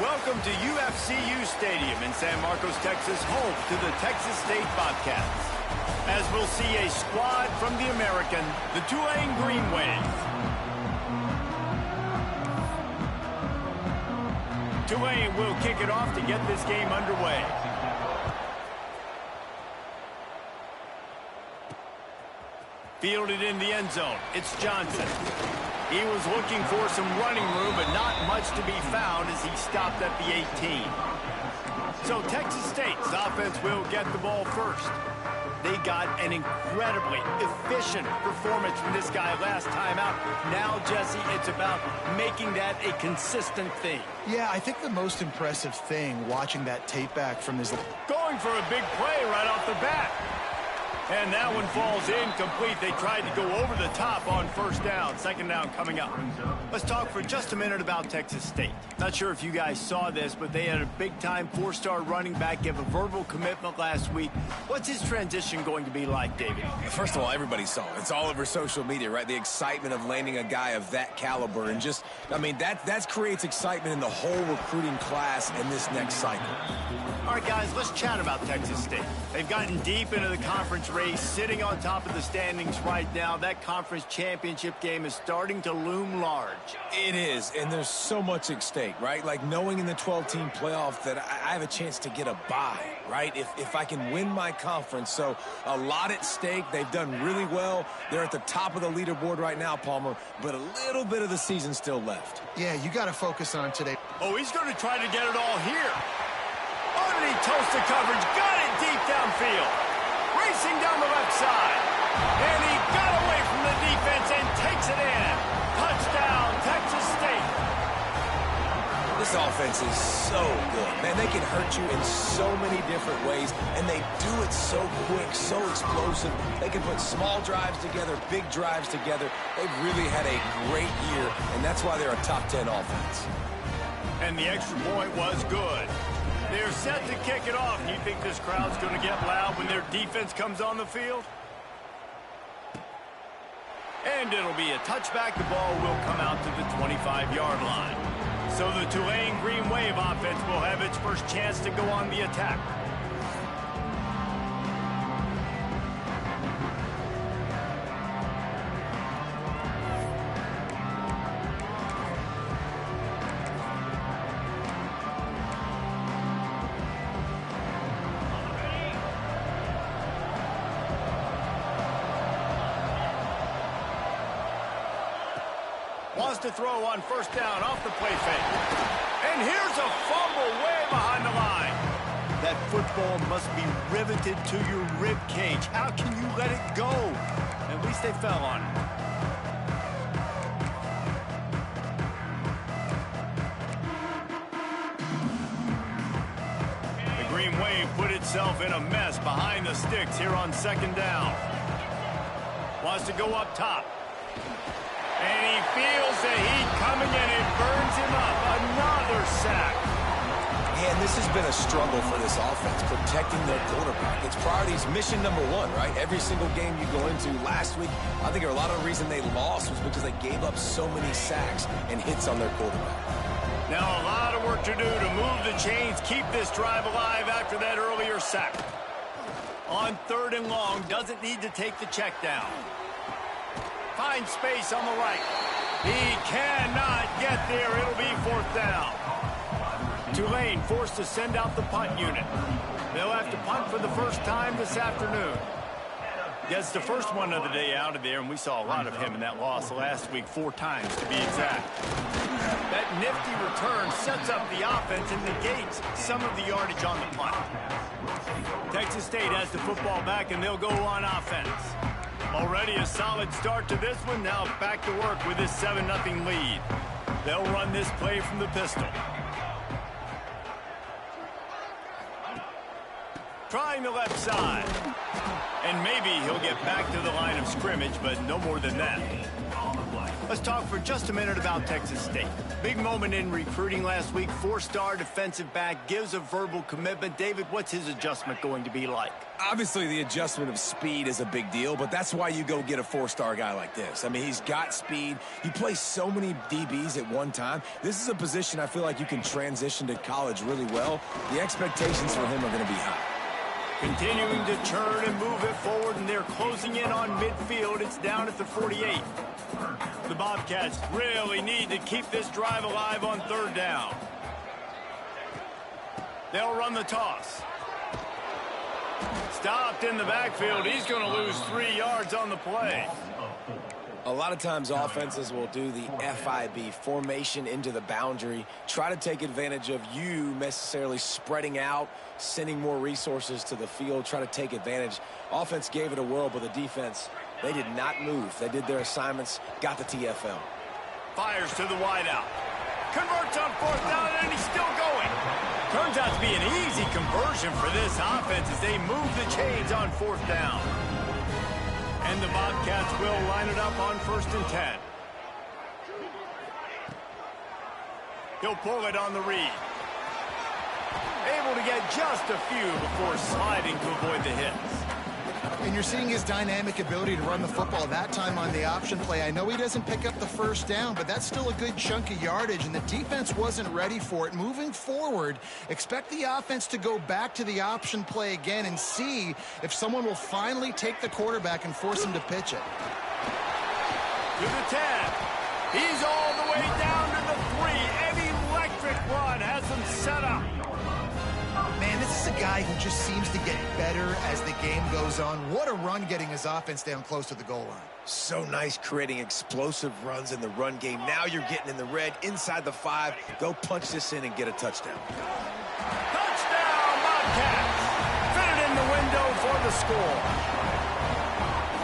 Welcome to UFCU Stadium in San Marcos, Texas, home to the Texas State Bobcats. As we'll see a squad from the American, the Tulane Green Wave. Tulane will kick it off to get this game underway. Fielded in the end zone, it's Johnson. He was looking for some running room, but not much to be found as he stopped at the 18. So Texas State's offense will get the ball first. They got an incredibly efficient performance from this guy last time out. Now, Jesse, it's about making that a consistent thing. Yeah, I think the most impressive thing watching that tape back from his... Going for a big play right off the bat. And that one falls incomplete. They tried to go over the top on first down. Second down coming up. Let's talk for just a minute about Texas State. Not sure if you guys saw this, but they had a big-time four-star running back give a verbal commitment last week. What's his transition going to be like, David? First of all, everybody saw it. It's all over social media, right? The excitement of landing a guy of that caliber. And just, I mean, that creates excitement in the whole recruiting class in this next cycle. All right, guys, let's chat about Texas State. They've gotten deep into the conference race, sitting on top of the standings right now. That conference championship game is starting to loom large. It is, and there's so much at stake, right? Like knowing in the 12-team playoff that I have a chance to get a bye, right? If I can win my conference. So a lot at stake. They've done really well. They're at the top of the leaderboard right now, Palmer, but a little bit of the season still left. Yeah, you got to focus on today. Oh, he's going to try to get it all here. Underneath toasted coverage, got it deep downfield. Racing down the left side. And he got away from the defense and takes it in. Touchdown, Texas State. This offense is so good. Man, they can hurt you in so many different ways, and they do it so quick, so explosive. They can put small drives together, big drives together. They've really had a great year, and that's why they're a top 10 offense. And the extra point was good. They're set to kick it off. Do you think this crowd's going to get loud when their defense comes on the field? And it'll be a touchback. The ball will come out to the 25-yard line. So the Tulane Green Wave offense will have its first chance to go on the attack. Wants to throw on first down off the play fake. And here's a fumble way behind the line. That football must be riveted to your rib cage. How can you let it go? At least they fell on it. The Green Wave put itself in a mess behind the sticks here on second down. Wants to go up top. And he feels the heat coming and it burns him up. Another sack. And this has been a struggle for this offense, protecting their quarterback. It's priorities, mission number one, right? Every single game you go into. Last week, I think a lot of the reason they lost was because they gave up so many sacks and hits on their quarterback. Now a lot of work to do to move the chains, keep this drive alive after that earlier sack. On third and long, doesn't need to take the check down. Finds space on the right. He cannot get there. It'll be fourth down. Tulane forced to send out the punt unit. They'll have to punt for the first time this afternoon. Gets the first one of the day out of there, and we saw a lot of him in that loss last week, 4 times to be exact. That nifty return sets up the offense and negates some of the yardage on the punt. Texas State has the football back, and they'll go on offense. Already a solid start to this one. Now back to work with this 7-0 lead. They'll run this play from the pistol. Trying the left side. And maybe he'll get back to the line of scrimmage, but no more than that. Let's talk for just a minute about Texas State. Big moment in recruiting last week. 4-star defensive back gives a verbal commitment. David, what's his adjustment going to be like? Obviously, the adjustment of speed is a big deal, but that's why you go get a 4-star guy like this. I mean, he's got speed. You play so many DBs at one time. This is a position I feel like you can transition to college really well. The expectations for him are going to be high. Continuing to turn and move it forward, and they're closing in on midfield. It's down at the 48. The Bobcats really need to keep this drive alive on 3rd down. They'll run the toss. Stopped in the backfield. He's going to lose 3 yards on the play. A lot of times offenses will do the FIB, formation into the boundary, try to take advantage of you necessarily spreading out, sending more resources to the field, try to take advantage. Offense gave it a whirl, but the defense, they did not move. They did their assignments, got the TFL. Fires to the wideout. Converts on 4th down, and he's still going. Turns out to be an easy conversion for this offense as they move the chains on 4th down. And the Bobcats will line it up on 1st and 10. He'll pull it on the read. Able to get just a few before sliding to avoid the hits. And you're seeing his dynamic ability to run the football, that time on the option play. I know he doesn't pick up the 1st down, but that's still a good chunk of yardage, and the defense wasn't ready for it. Moving forward, expect the offense to go back to the option play again and see if someone will finally take the quarterback and force him to pitch it. To the 10. He's all the way down to the 3. An electric run has him set up. Man, this is a guy who just seems to get better as the game goes on. What a run getting his offense down close to the goal line. So nice creating explosive runs in the run game. Now you're getting in the red, inside the 5. Go punch this in and get a touchdown. Touchdown, Bobcats! Fit it in the window for the score.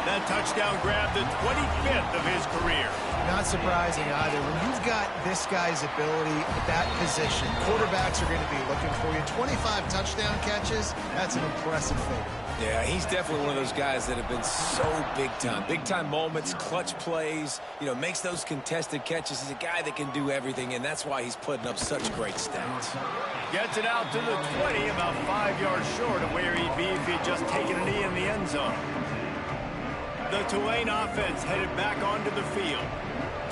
That touchdown grabbed the 25th of his career. Not surprising either. When you've got this guy's ability at that position, quarterbacks are going to be looking for you. 25 touchdown catches, that's an impressive figure. Yeah, he's definitely one of those guys that have been so big time. Big time moments, clutch plays, makes those contested catches. He's a guy that can do everything, and that's why he's putting up such great stats. Gets it out to the 20, about 5 yards short of where he'd be if he'd just taken a knee in the end zone. The Tulane offense headed back onto the field.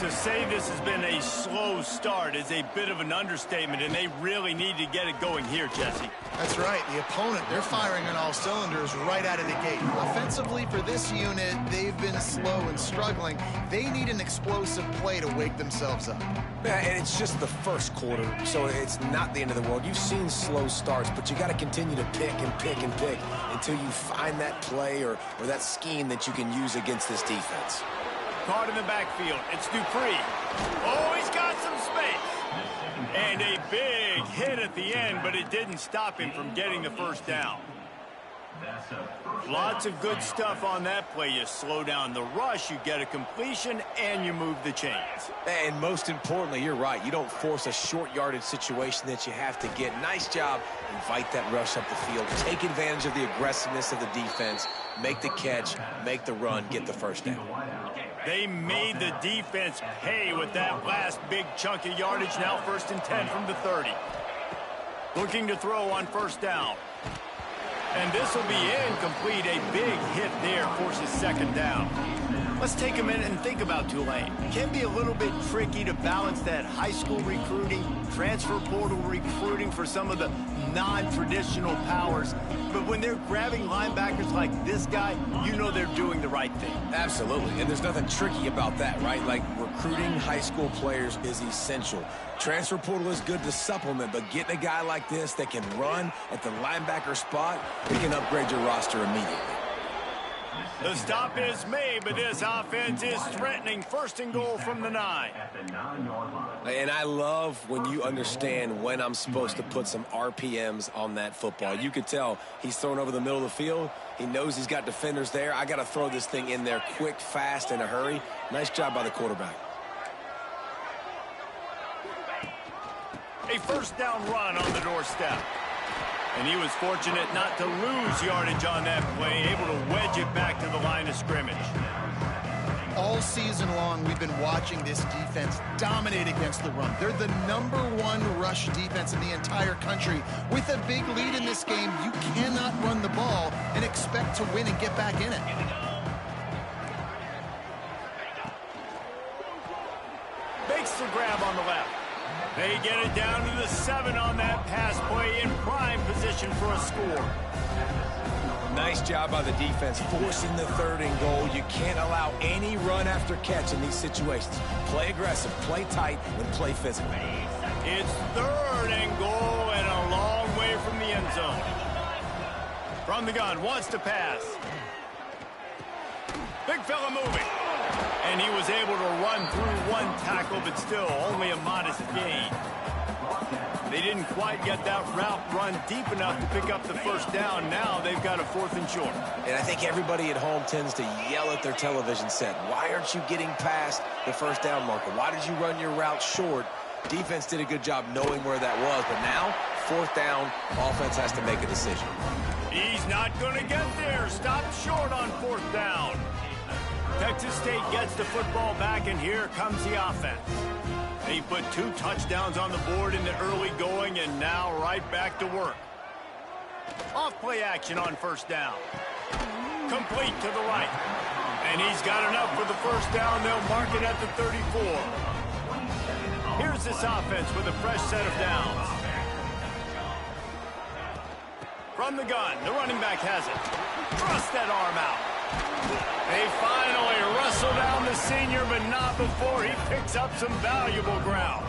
To say this has been a slow start is a bit of an understatement, and they really need to get it going here, Jesse. That's right. The opponent, they're firing on all cylinders right out of the gate. Offensively for this unit, they've been slow and struggling. They need an explosive play to wake themselves up. Yeah, and it's just the first quarter, so it's not the end of the world. You've seen slow starts, but you got to continue to pick and pick and pick until you find that play or that scheme that you can use against this defense. Caught in the backfield. It's Dupree. Oh, he's got some space. And a big hit at the end, but it didn't stop him from getting the 1st down. Lots of good stuff on that play. You slow down the rush, you get a completion, and you move the chains. And most importantly, you're right. You don't force a short yardage situation that you have to get. Nice job. Invite that rush up the field. Take advantage of the aggressiveness of the defense. Make the catch, make the run, get the 1st down. They made the defense pay with that last big chunk of yardage. Now 1st and 10 from the 30. Looking to throw on 1st down. And this will be incomplete. A big hit there forces 2nd down. Let's take a minute and think about Tulane. It can be a little bit tricky to balance that high school recruiting, transfer portal recruiting for some of the non-traditional powers. But when they're grabbing linebackers like this guy, you know they're doing the right thing. Absolutely, and there's nothing tricky about that, right? Like, recruiting high school players is essential. Transfer portal is good to supplement, but getting a guy like this that can run at the linebacker spot, it can upgrade your roster immediately. The stop is made, but this offense is threatening 1st and goal from the 9. And I love when you understand when I'm supposed to put some RPMs on that football. You could tell he's thrown over the middle of the field. He knows he's got defenders there. I got to throw this thing in there quick, fast, in a hurry. Nice job by the quarterback. A 1st down run on the doorstep. And he was fortunate not to lose yardage on that play, able to wedge it back to the line of scrimmage. All season long, we've been watching this defense dominate against the run. They're the #1 rush defense in the entire country. With a big lead in this game, you cannot run the ball and expect to win and get back in it. Makes the grab on the left. They get it down to the 7 on that pass play, in prime position for a score. Nice job by the defense forcing the 3rd and goal. You can't allow any run after catch in these situations. Play aggressive, play tight, and play physical. It's 3rd and goal and a long way from the end zone. From the gun, wants to pass. Big fella moving. And he was able to run through 1 tackle, but still only a modest gain. They didn't quite get that route run deep enough to pick up the 1st down. Now they've got a 4th and short. And I think everybody at home tends to yell at their television set. Why aren't you getting past the 1st down marker? Why did you run your route short? Defense did a good job knowing where that was, but now 4th down, offense has to make a decision. He's not going to get there. Stopped short on 4th down. Texas State gets the football back, and here comes the offense. They put 2 touchdowns on the board in the early going, and now right back to work. Off-play action on 1st down. Complete to the right. And he's got enough for the 1st down. They'll mark it at the 34. Here's this offense with a fresh set of downs. From the gun, the running back has it. Thrust that arm out. They finally wrestle down the senior, but not before he picks up some valuable ground.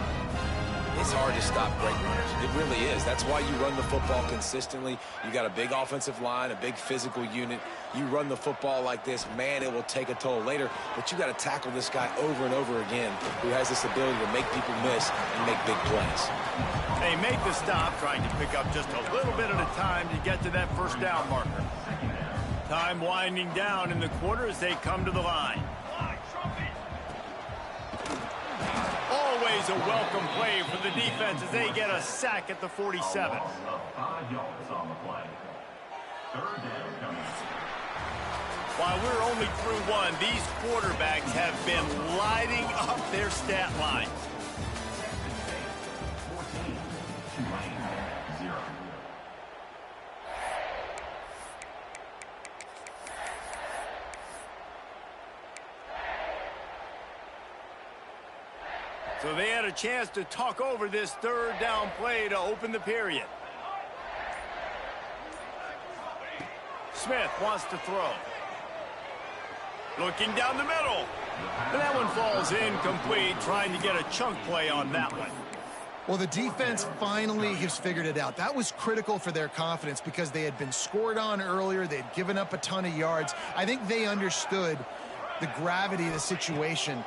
It's hard to stop great runners. It really is. That's why you run the football consistently. You got a big offensive line, a big physical unit. You run the football like this, man, it will take a toll later. But you got to tackle this guy over and over again who has this ability to make people miss and make big plays. They make the stop, trying to pick up just a little bit at a time to get to that 1st down marker. Time winding down in the quarter as they come to the line. Always a welcome play for the defense as they get a sack at the 47. While we're only through 1, these quarterbacks have been lighting up their stat lines. So they had a chance to talk over this 3rd down play to open the period. Smith wants to throw. Looking down the middle. And that one falls incomplete, trying to get a chunk play on that one. Well, the defense finally has figured it out. That was critical for their confidence because they had been scored on earlier. They'd given up a ton of yards. I think they understood the gravity of the situation.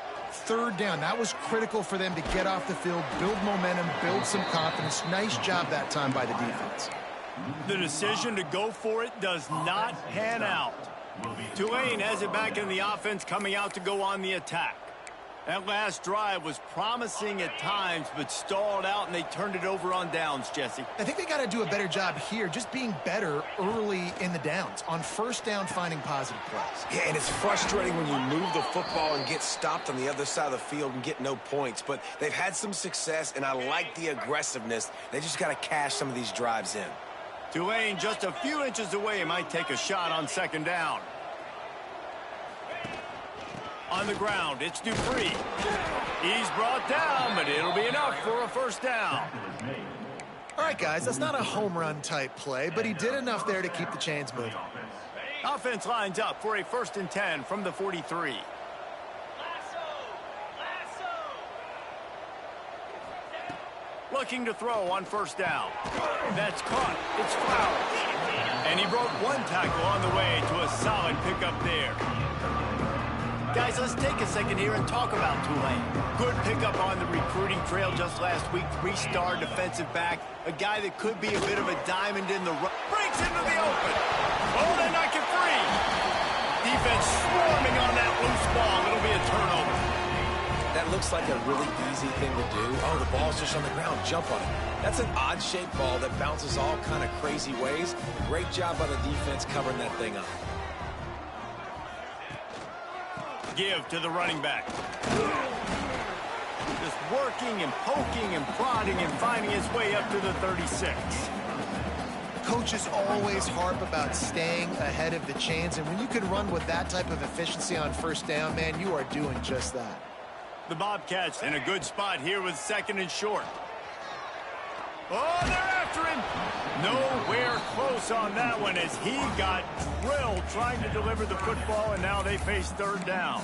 3rd down, that was critical for them to get off the field, build momentum, build some confidence. Nice job that time by the defense. The decision to go for it does not pan out. Tulane has it back in the offense, coming out to go on the attack. That last drive was promising at times, but stalled out, and they turned it over on downs, Jesse. I think they got to do a better job here, just being better early in the downs. On 1st down, finding positive plays. Yeah, and it's frustrating when you move the football and get stopped on the other side of the field and get no points. But they've had some success, and I like the aggressiveness. They just got to cash some of these drives in. Tulane just a few inches away, might take a shot on 2nd down. On the ground, it's Dupree. He's brought down, but it'll be enough for a 1st down. All right, guys, that's not a home run type play, but he did enough there to keep the chains moving. Offense lines up for a 1st and 10 from the 43. Looking to throw on 1st down. That's caught. It's fouled. And he broke 1 tackle on the way to a solid pickup there. Guys, let's take a second here and talk about Tulane. Good pickup on the recruiting trail just last week. 3-star defensive back. A guy that could be a bit of a diamond in the rough. Breaks into the open. Oh, they knock it free. Defense swarming on that loose ball. It'll be a turnover. That looks like a really easy thing to do. Oh, the ball's just on the ground. Jump on it. That's an odd-shaped ball that bounces all kind of crazy ways. Great job by the defense covering that thing up. give to the running back. Just working and poking and prodding and finding his way up to the 36. Coaches always harp about staying ahead of the chains, and when you can run with that type of efficiency on first down, man, you are doing just that. The Bobcats in a good spot here with 2nd and short. Oh, they're after him. Nowhere close on that one as he got drilled trying to deliver the football, and now they face 3rd down.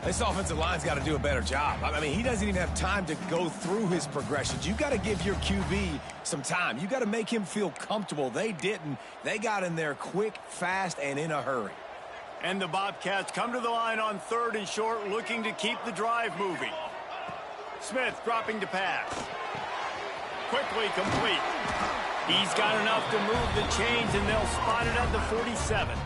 This offensive line's got to do a better job. I mean, he doesn't even have time to go through his progressions. You got to give your QB some time. You got to make him feel comfortable. They didn't. They got in there quick, fast, and in a hurry. And the Bobcats come to the line on 3rd and short, looking to keep the drive moving. Smith dropping to pass. Quickly complete. He's got enough to move the chains, and they'll spot it at the 47.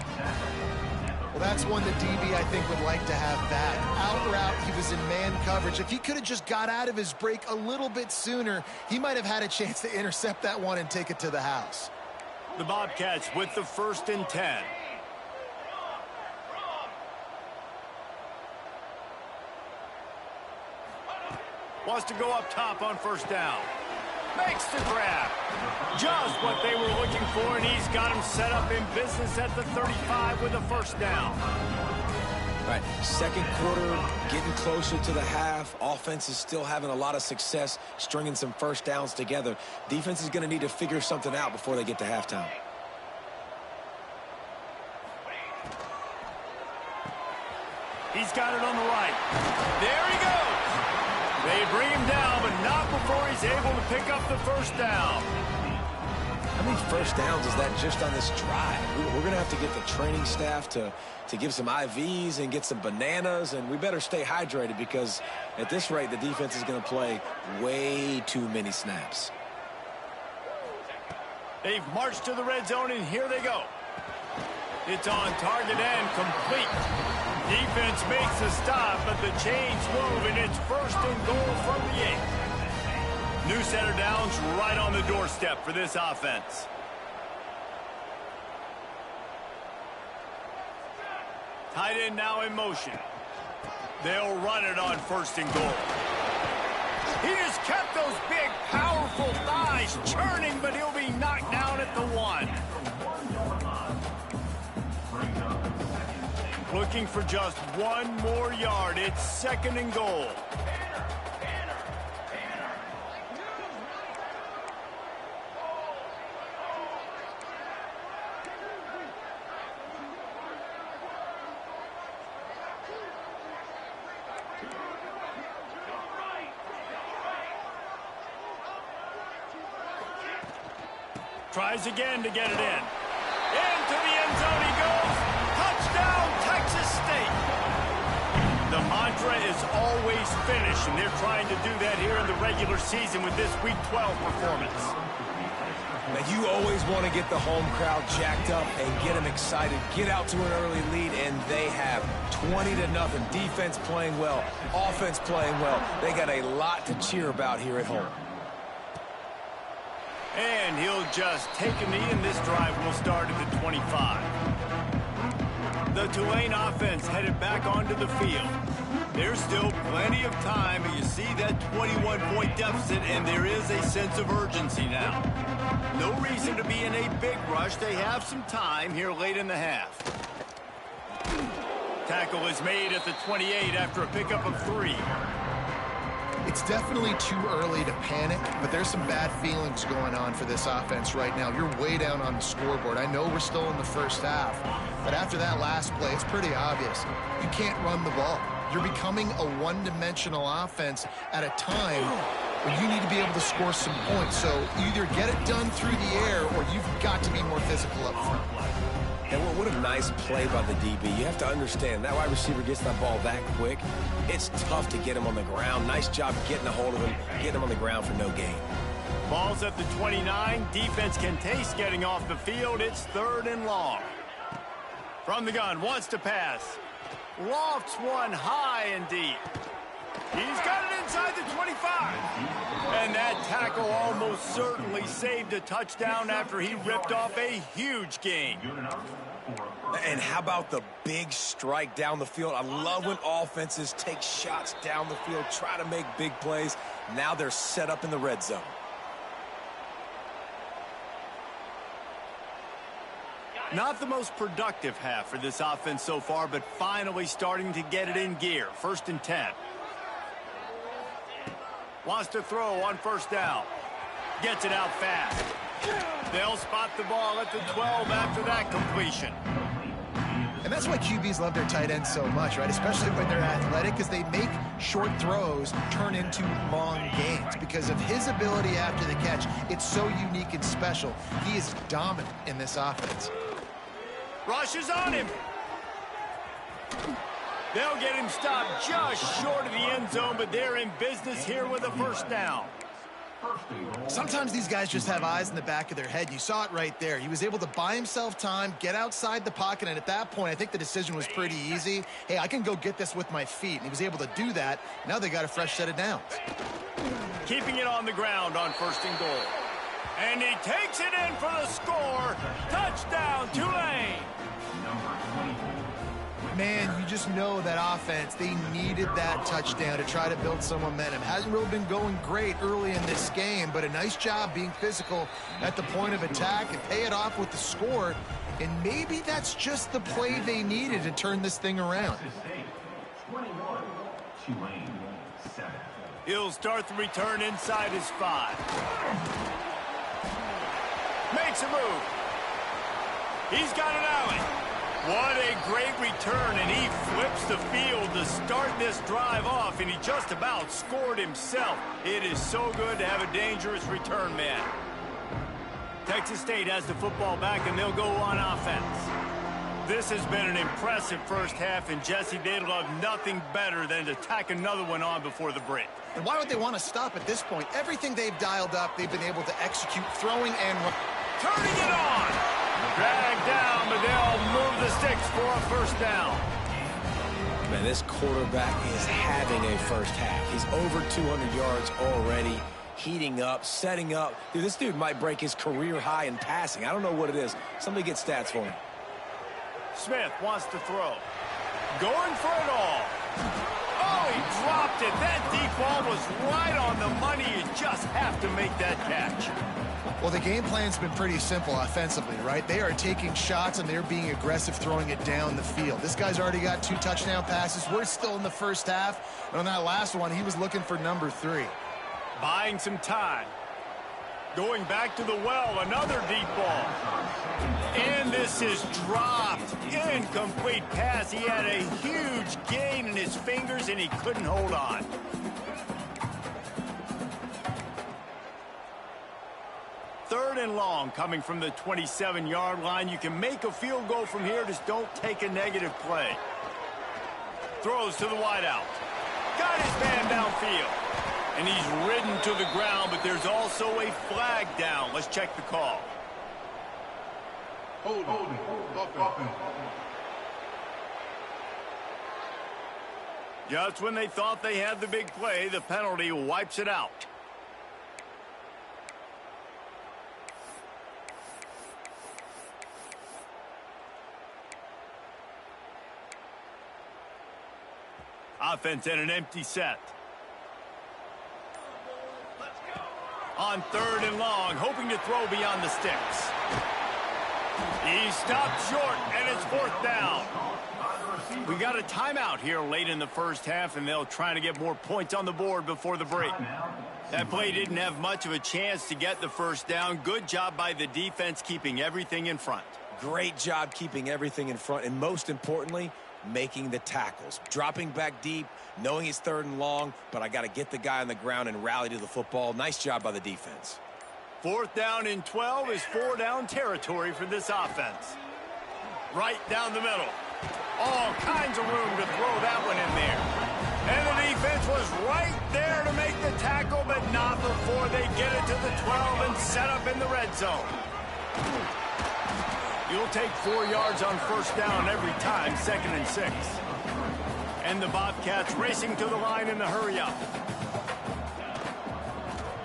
Well, that's one that DB, I think, would like to have back. Out route, he was in man coverage. If he could have just got out of his break a little bit sooner, he might have had a chance to intercept that one and take it to the house. The Bobcats with the 1st and 10. Wants to go up top on 1st down. Makes the grab. Just what they were looking for, and he's got him set up in business at the 35 with a 1st down. All right, 2nd quarter, getting closer to the half. Offense is still having a lot of success stringing some 1st downs together. Defense is going to need to figure something out before they get to halftime. He's got it on the right. There he goes. They bring him down, but not before he's able to pick up the 1st down. How many 1st downs is that just on this drive? We're going to have to get the training staff to give some IVs and get some bananas, and we better stay hydrated because at this rate, the defense is going to play way too many snaps. They've marched to the red zone, and here they go. It's on target and complete. Defense makes a stop, but the chains move, and it's 1st and goal from the 8. New set of downs right on the doorstep for this offense. Tight end now in motion. They'll run it on 1st and goal. He just kept those big, powerful thighs churning, but he'll be knocked down at the 1. Looking for just 1 more yard. It's 2nd and goal. Tries again to get it in. Into the end zone he goes. Touchdown, Texas State. The mantra is always finish, and they're trying to do that here in the regular season with this Week 12 performance. Now, you always want to get the home crowd jacked up and get them excited. Get out to an early lead, and they have 20-0. Defense playing well, offense playing well. They got a lot to cheer about here at home. And he'll just take a knee, and this drive will start at the 25. The Tulane offense headed back onto the field. There's still plenty of time, but you see that 21-point deficit, and there is a sense of urgency now. No reason to be in a big rush. They have some time here late in the half. Tackle is made at the 28 after a pickup of 3. It's definitely too early to panic, but there's some bad feelings going on for this offense right now. You're way down on the scoreboard. I know we're still in the 1st half, but after that last play, it's pretty obvious. You can't run the ball. You're becoming a one-dimensional offense at a time where you need to be able to score some points. So either get it done through the air or you've got to be more physical up front. And what a nice play by the DB. You have to understand, that wide receiver gets that ball that quick. It's tough to get him on the ground. Nice job getting a hold of him, getting him on the ground for no gain. Ball's at the 29. Defense can taste getting off the field. It's 3rd and long. From the gun, wants to pass. Lofts one high and deep. He's got it inside the 25. And that tackle almost certainly saved a touchdown after he ripped off a huge gain. And how about the big strike down the field? I love when offenses take shots down the field, try to make big plays. Now they're set up in the red zone. Not the most productive half for this offense so far, but finally starting to get it in gear. 1st and 10. Wants to throw on 1st down. Gets it out fast. They'll spot the ball at the 12 after that completion. And that's why QBs love their tight ends so much, right? Especially when they're athletic, because they make short throws turn into long gains. Because of his ability after the catch, it's so unique and special. He is dominant in this offense. Rushes on him. They'll get him stopped just short of the end zone, but they're in business here with a 1st down. Sometimes these guys just have eyes in the back of their head. You saw it right there. He was able to buy himself time, get outside the pocket, and at that point, I think the decision was pretty easy. Hey, I can go get this with my feet, and he was able to do that. Now they got a fresh set of downs. Keeping it on the ground on 1st and goal. And he takes it in for the score. Touchdown, Tulane. Man, you just know that offense, they needed that touchdown to try to build some momentum. Hasn't really been going great early in this game, but a nice job being physical at the point of attack and pay it off with the score. And maybe that's just the play they needed to turn this thing around. He'll start the return inside his 5. Makes a move. He's got an alley. What a great return, and he flips the field to start this drive off, and he just about scored himself. It is so good to have a dangerous return man. Texas State has the football back, and they'll go on offense. This has been an impressive first half, and Jesse, they'd love nothing better than to tack another one on before the break. And why would they want to stop at this point? Everything they've dialed up, they've been able to execute, throwing and running. Turning it on. Dragged down, but they'll move the sticks for a 1st down. Man, this quarterback is having a first half. He's over 200 yards already, heating up, setting up. Dude, this dude might break his career high in passing. I don't know what it is. Somebody get stats for him. Smith wants to throw. Going for it all. Oh, he dropped it. That deep ball was right on the money. You just have to make that catch. Well, the game plan's been pretty simple offensively, right? They are taking shots, and they're being aggressive, throwing it down the field. This guy's already got 2 touchdown passes. We're still in the first half. And on that last one, he was looking for number 3. Buying some time. Going back to the well, another deep ball. And this is dropped. Incomplete pass. He had a huge gain in his fingers, and he couldn't hold on. Third and long coming from the 27-yard line. You can make a field goal from here. Just don't take a negative play. Throws to the wideout. Got his man downfield. And he's ridden to the ground, but there's also a flag down. Let's check the call. Holding. Just when they thought they had the big play, the penalty wipes it out. Offense in an empty set. On 3rd and long, hoping to throw beyond the sticks. He stopped short, and it's 4th down. We got a timeout here late in the first half, and they'll try to get more points on the board before the break. That play didn't have much of a chance to get the 1st down. Good job by the defense keeping everything in front. Great job keeping everything in front, and most importantly, making the tackles. Dropping back deep, knowing it's 3rd and long, but I got to get the guy on the ground and rally to the football. Nice job by the defense. 4th down and 12 is 4-down territory for this offense. Right down the middle. All kinds of room to throw that one in there. And the defense was right there to make the tackle, but not before they get it to the 12 and set up in the red zone. You'll take 4 yards on 1st down every time, 2nd and 6. And the Bobcats racing to the line in the hurry-up.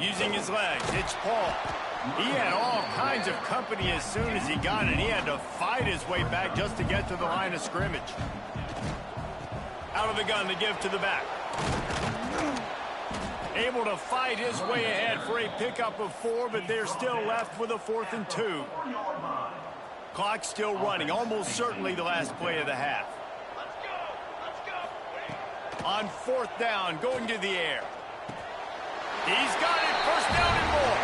Using his legs, it's Paul. He had all kinds of company as soon as he got it. He had to fight his way back just to get to the line of scrimmage. Out of the gun to give to the back. Able to fight his way ahead for a pickup of 4, but they're still left with a 4th and 2. Clock still running, almost certainly the last play of the half. On 4th down, going to the air. He's got it, 1st down and more.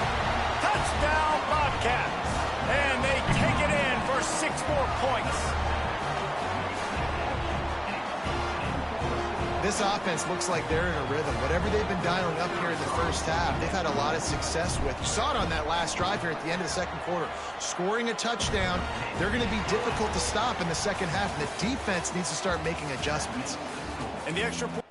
Touchdown, Bobcats. And they take it in for 6 more points. This offense looks like they're in a rhythm. Whatever they've been dialing up here in the first half, they've had a lot of success with. You saw it on that last drive here at the end of the second quarter. Scoring a touchdown, they're going to be difficult to stop in the second half, and the defense needs to start making adjustments. And the extra point.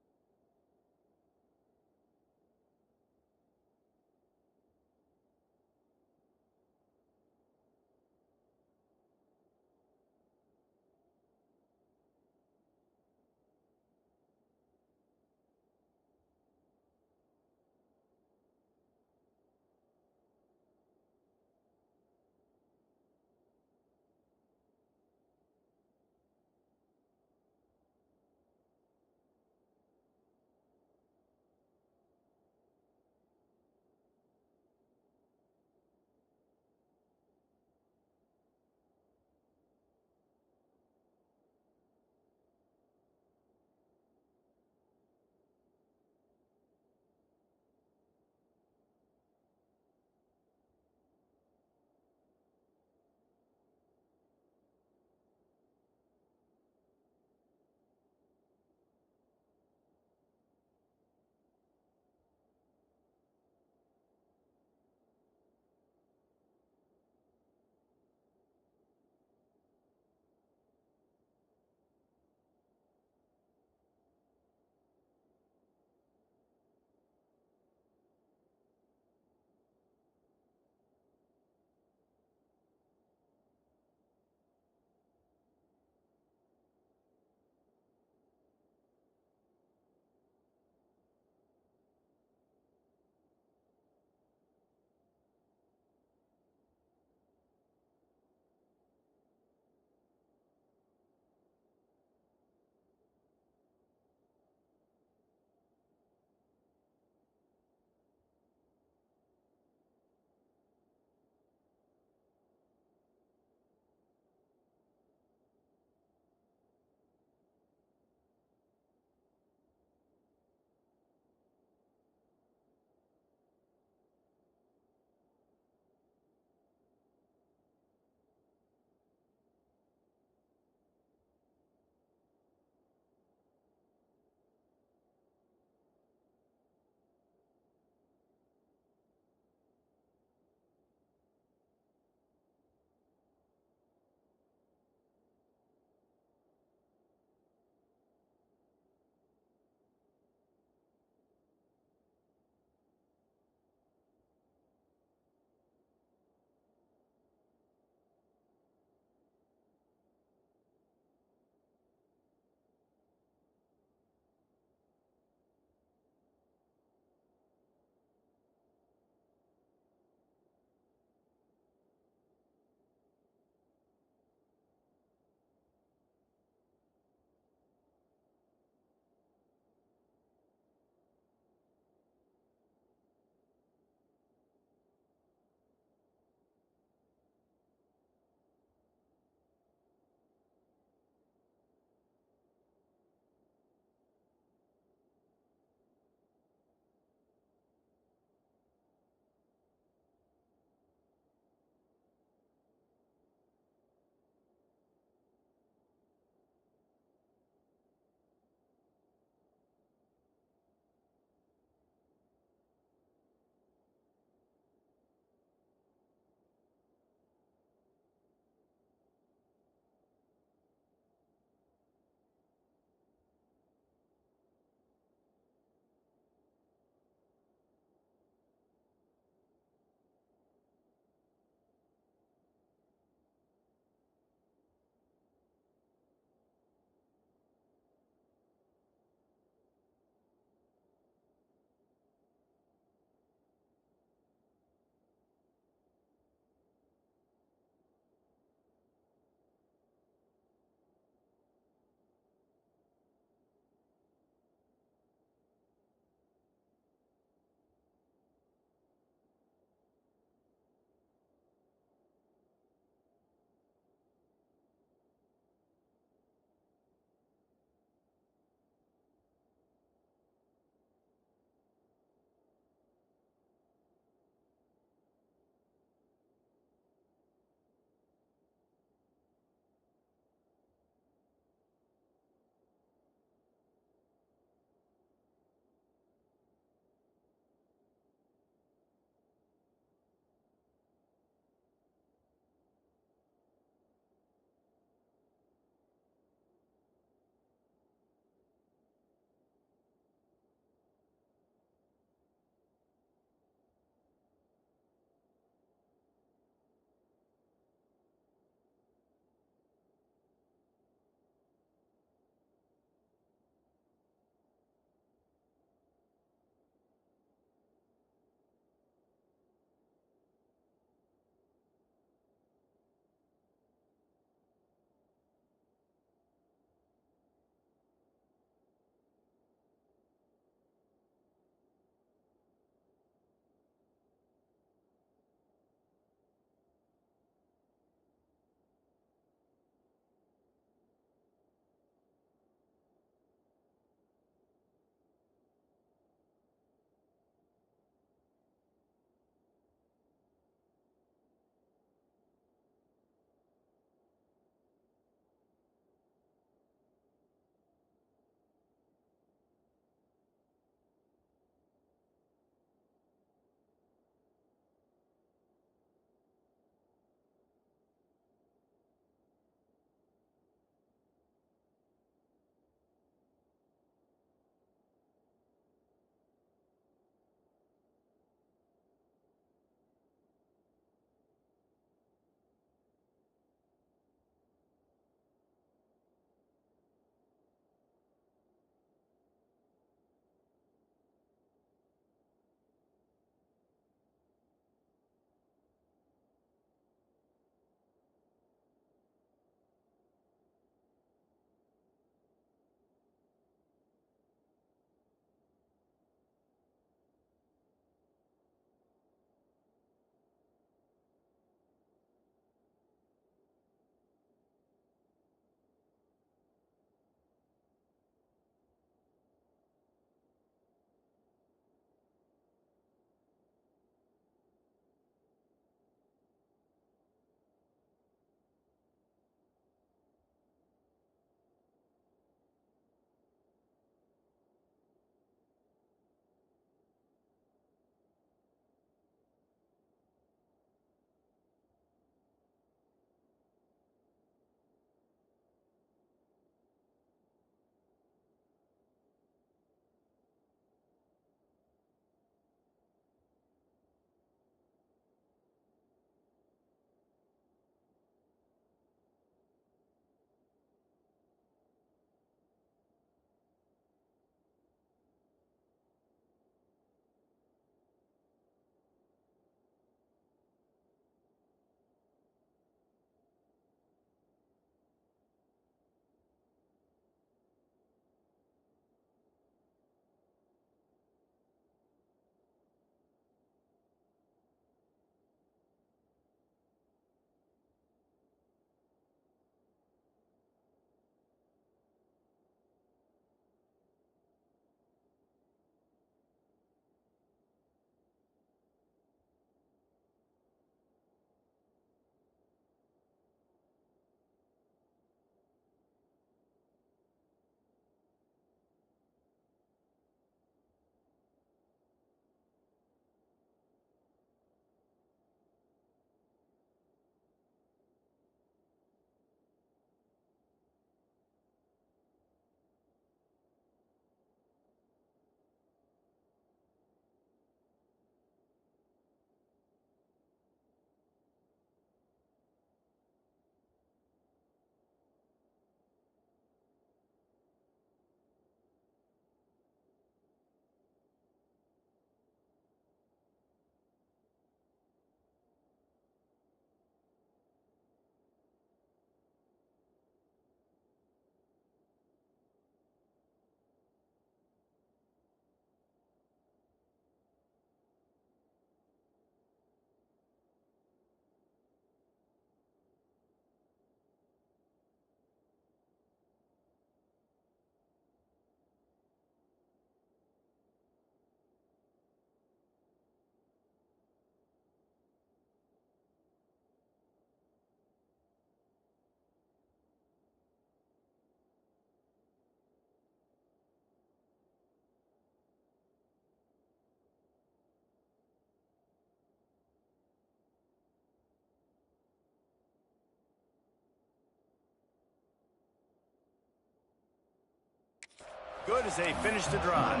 Good as they finish the drive.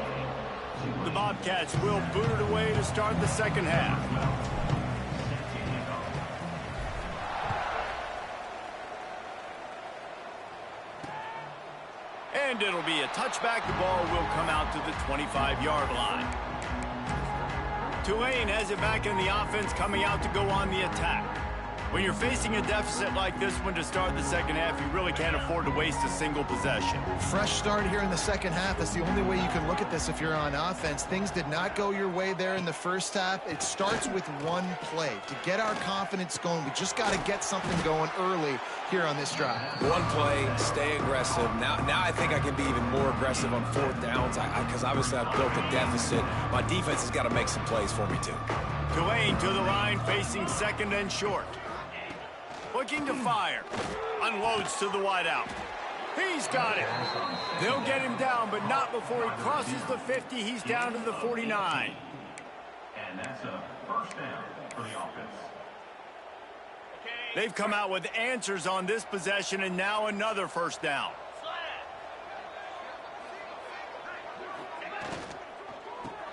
The Bobcats will boot it away to start the second half. And it'll be a touchback. The ball will come out to the 25-yard line. Tulane has it back in the offense, coming out to go on the attack. When you're facing a deficit like this one to start the second half, you really can't afford to waste a single possession. Fresh start here in the second half. That's the only way you can look at this if you're on offense. Things did not go your way there in the first half. It starts with one play. To get our confidence going, we just got to get something going early here on this drive. One play, stay aggressive. Now I think I can be even more aggressive on fourth downs because obviously I've built a deficit. My defense has got to make some plays for me too. Tulane to the line, facing second and short. Looking to fire. Unloads to the wideout. He's got it. They'll get him down, but not before he crosses the 50. He's down to the 49. And that's a first down for the offense. They've come out with answers on this possession, and now another first down.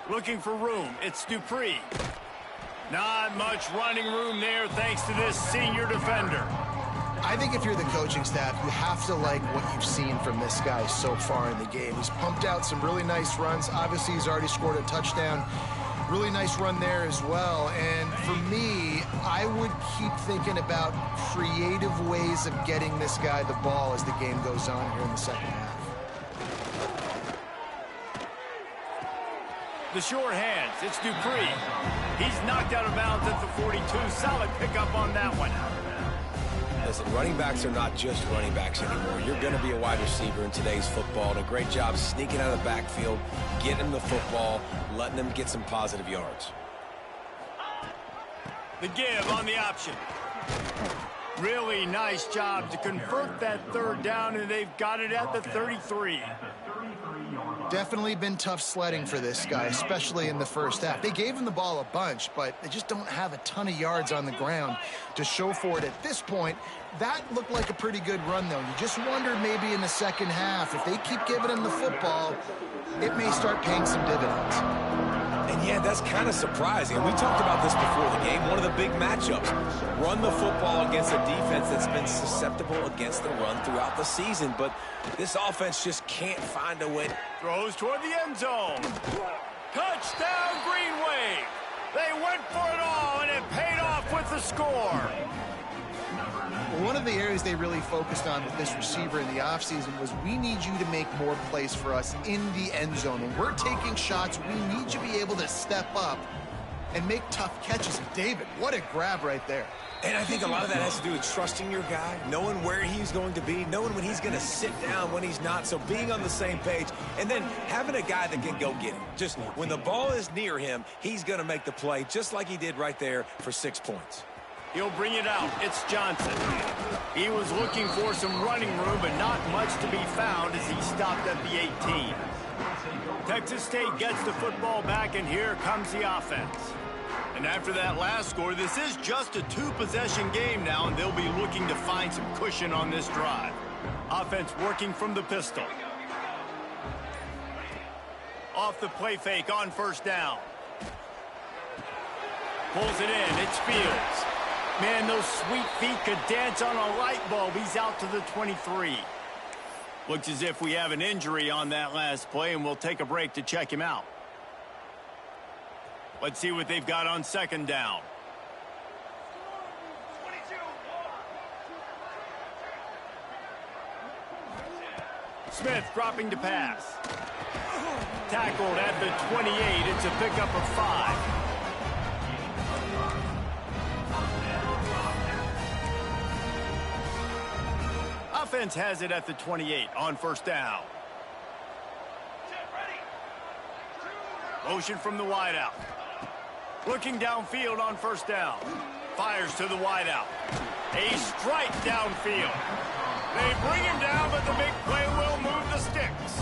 Looking for room. It's Dupree. Not much running room there thanks to this senior defender. I think if you're the coaching staff, you have to like what you've seen from this guy so far in the game. He's pumped out some really nice runs. Obviously, he's already scored a touchdown. Really nice run there as well. And for me, I would keep thinking about creative ways of getting this guy the ball as the game goes on here in the second half. The short hands, it's Dupree. He's knocked out of bounds at the 42. Solid pickup on that one. Listen, running backs are not just running backs anymore. You're going to be a wide receiver in today's football. And a great job sneaking out of the backfield, getting him the football, letting him get some positive yards. The give on the option. Really nice job to convert that third down, and they've got it at the 33. Definitely been tough sledding for this guy, especially in the first half. They gave him the ball a bunch, but they just don't have a ton of yards on the ground to show for it at this point. That looked like a pretty good run, though. You just wonder maybe in the second half, if they keep giving him the football, it may start paying some dividends. And yeah, that's kind of surprising. And we talked about this before the game. One of the big matchups. Run the football against a defense that's been susceptible against the run throughout the season. But this offense just can't find a way. Throws toward the end zone. Touchdown, Green Wave. They went for it all, and it paid off with the score. One of the areas they really focused on with this receiver in the offseason was we need you to make more plays for us in the end zone. When we're taking shots, we need you to be able to step up and make tough catches. And David, what a grab right there. And I think a lot of that has to do with trusting your guy, knowing where he's going to be, knowing when he's going to sit down, when he's not. So being on the same page, and then having a guy that can go get him. Just when the ball is near him, he's going to make the play, just like he did right there for 6 points. He'll bring it out. It's Johnson. He was looking for some running room, but not much to be found as he stopped at the 18. Texas State gets the football back, and here comes the offense. And after that last score, this is just a two-possession game now, and they'll be looking to find some cushion on this drive. Offense working from the pistol. Off the play fake on first down. Pulls it in. It's Fields. Man, those sweet feet could dance on a light bulb. He's out to the 23. Looks as if we have an injury on that last play, and we'll take a break to check him out. Let's see what they've got on second down. Smith dropping to pass. Tackled at the 28. It's a pickup of 5. Offense has it at the 28 on first down. Motion from the wideout. Looking downfield on first down. Fires to the wideout. A strike downfield. They bring him down, but the big play will move the sticks.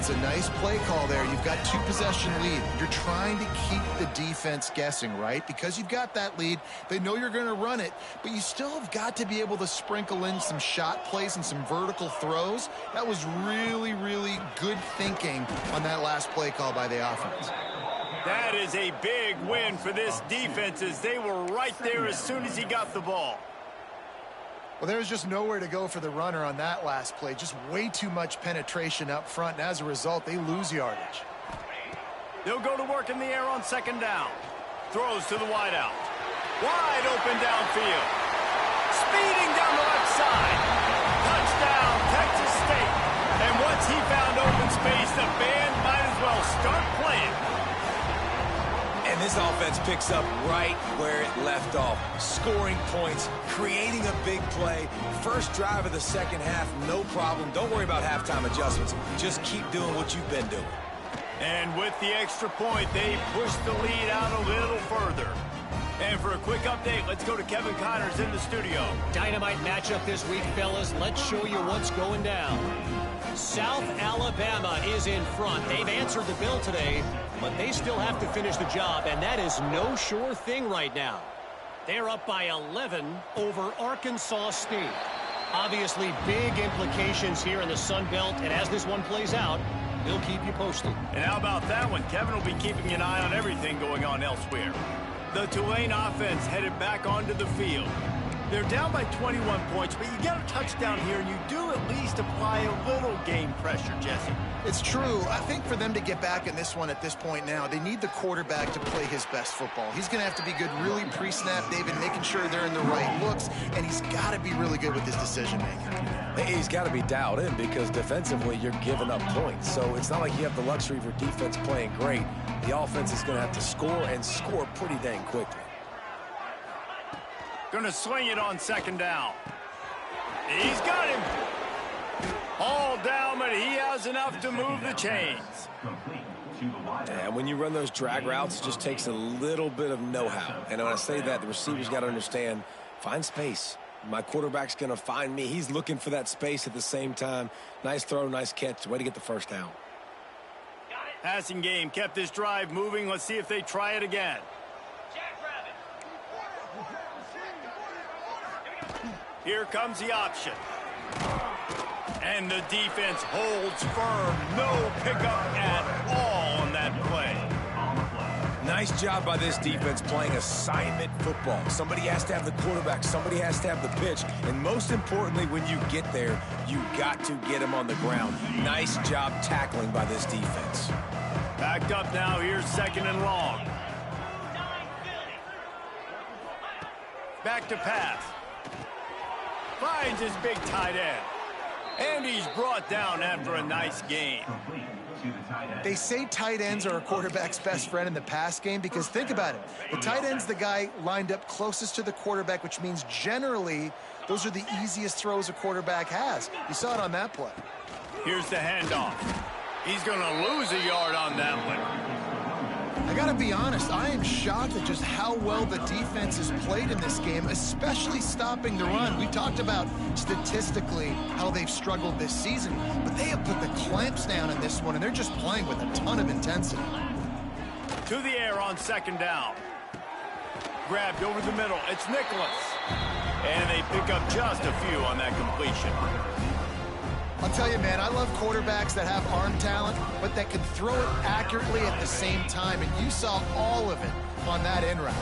It's a nice play call there. You've got 2-possession lead. You're trying to keep the defense guessing, right? Because you've got that lead, they know you're going to run it, but you still have got to be able to sprinkle in some shot plays and some vertical throws. That was really, really good thinking on that last play call by the offense. That is a big win for this defense, as they were right there as soon as he got the ball. Well, there's just nowhere to go for the runner on that last play. Just way too much penetration up front, and as a result, they lose yardage. They'll go to work in the air on second down. Throws to the wideout. Wide open downfield. Speeding down the left side. Touchdown, Texas State. And once he found open space, the band might as well start playing. And this offense picks up right where it left off. Scoring points, creating a big play. First drive of the second half, no problem. Don't worry about halftime adjustments. Just keep doing what you've been doing. And with the extra point, they push the lead out a little further. And for a quick update, let's go to Kevin Connors in the studio. Dynamite matchup this week, fellas. Let's show you what's going down. South Alabama is in front. They've answered the bell today, but they still have to finish the job, and that is no sure thing right now. They're up by 11 over Arkansas State. Obviously, big implications here in the Sun Belt, and as this one plays out, we'll keep you posted. And how about that one? Kevin will be keeping an eye on everything going on elsewhere. The Tulane offense headed back onto the field. They're down by 21 points, but you get a touchdown here, and you do at least apply a little game pressure, Jesse. It's true. I think for them to get back in this one at this point now, they need the quarterback to play his best football. He's going to have to be good really pre-snap, David, making sure they're in the right looks, and he's got to be really good with his decision-making. He's got to be dialed in because defensively you're giving up points. So it's not like you have the luxury of your defense playing great. The offense is going to have to score and score pretty dang quickly. Going to swing it on second down. He's got him. All down, but he has enough to move the chains. And when you run those drag routes, it just takes a little bit of know-how. And when I say that, the receivers got to understand, find space. My quarterback's going to find me. He's looking for that space at the same time. Nice throw, nice catch. Way to get the first down. Passing game kept this drive moving. Let's see if they try it again. Here comes the option. And the defense holds firm. No pickup at all on that play. Nice job by this defense playing assignment football. Somebody has to have the quarterback. Somebody has to have the pitch. And most importantly, when you get there, you got to get him on the ground. Nice job tackling by this defense. Backed up now. Here's second and long. Back to pass. Finds his big tight end. And he's brought down after a nice gain. They say tight ends are a quarterback's best friend in the pass game because think about it. The tight end's the guy lined up closest to the quarterback, which means generally those are the easiest throws a quarterback has. You saw it on that play. Here's the handoff. He's going to lose a yard on that one. I got to be honest, I am shocked at just how well the defense has played in this game, especially stopping the run. We talked about statistically how they've struggled this season, but they have put the clamps down in this one, and they're just playing with a ton of intensity. To the air on second down. Grabbed over the middle. It's Nicholas. And they pick up just a few on that completion. I'll tell you, man, I love quarterbacks that have arm talent, but that can throw it accurately at the same time, and you saw all of it on that in route.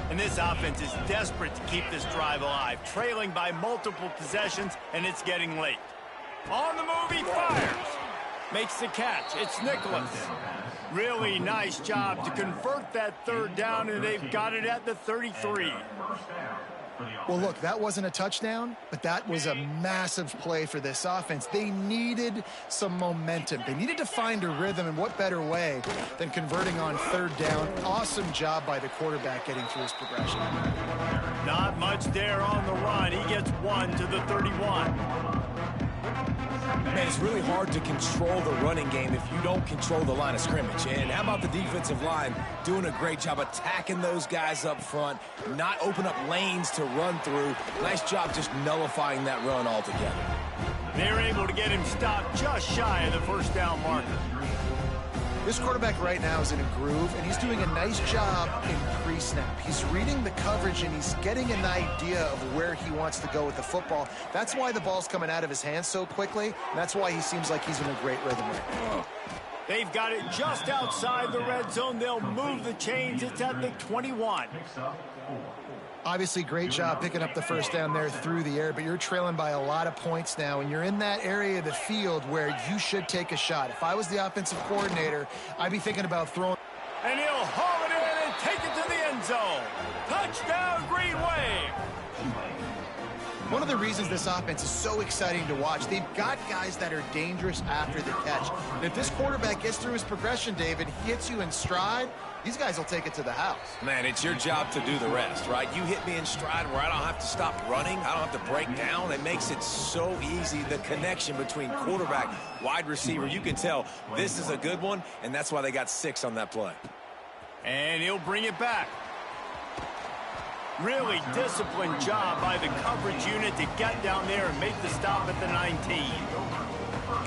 And this offense is desperate to keep this drive alive, trailing by multiple possessions, and it's getting late. On the move, he fires. Makes the catch. It's Nicholas. Really nice job to convert that third down, and they've got it at the 33. Well, look, that wasn't a touchdown, but that was a massive play for this offense. They needed some momentum. They needed to find a rhythm, and what better way than converting on third down. Awesome job by the quarterback getting through his progression. Not much there on the run. He gets one to the 31. Man, it's really hard to control the running game if you don't control the line of scrimmage. And how about the defensive line doing a great job attacking those guys up front, not open up lanes to run through. Nice job just nullifying that run altogether. They're able to get him stopped just shy of the first down marker. This quarterback right now is in a groove, and he's doing a nice job in pre-snap. He's reading the coverage, and he's getting an idea of where he wants to go with the football. That's why the ball's coming out of his hands so quickly, and that's why he seems like he's in a great rhythm right now. They've got it just outside the red zone. They'll move the chains. It's at the 21. Obviously, great job picking up the first down there through the air, but you're trailing by a lot of points now, and you're in that area of the field where you should take a shot. If I was the offensive coordinator, I'd be thinking about throwing. And he'll haul it in and take it to the end zone. Touchdown, Green Wave. One of the reasons this offense is so exciting to watch, they've got guys that are dangerous after the catch. And if this quarterback gets through his progression, David, hits you in stride, these guys will take it to the house. Man, it's your job to do the rest, right? You hit me in stride where I don't have to stop running. I don't have to break down. It makes it so easy, the connection between quarterback, wide receiver. You can tell this is a good one, and that's why they got 6 on that play. And he'll bring it back. Really disciplined job by the coverage unit to get down there and make the stop at the 19.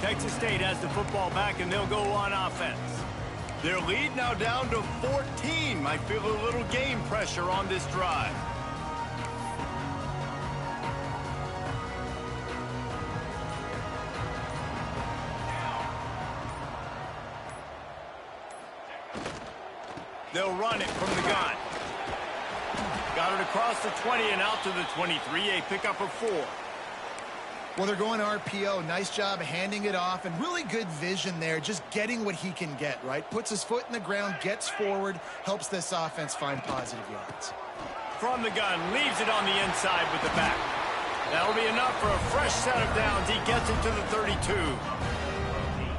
Texas State has the football back, and they'll go on offense. Their lead now down to 14. Might feel a little game pressure on this drive. They'll run it from the gun. Got it across the 20 and out to the 23. A pickup of 4. Well, they're going RPO. Nice job handing it off, and really good vision there, just getting what he can get, right? Puts his foot in the ground, gets forward, helps this offense find positive yards. From the gun, leaves it on the inside with the back. That'll be enough for a fresh set of downs. He gets it to the 32.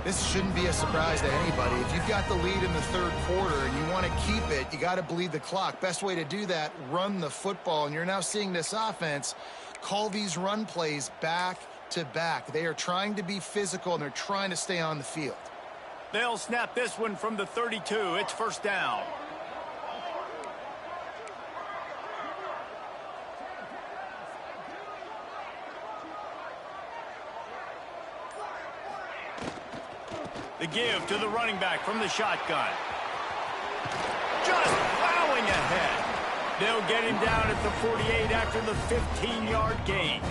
This shouldn't be a surprise to anybody. If you've got the lead in the third quarter and you want to keep it, you got to bleed the clock. Best way to do that, run the football. And you're now seeing this offense call these run plays back to back. They are trying to be physical, and they're trying to stay on the field. They'll snap this one from the 32. It's first down. The give to the running back from the shotgun. Just plowing ahead. They'll get him down at the 48 after the 15-yard gain.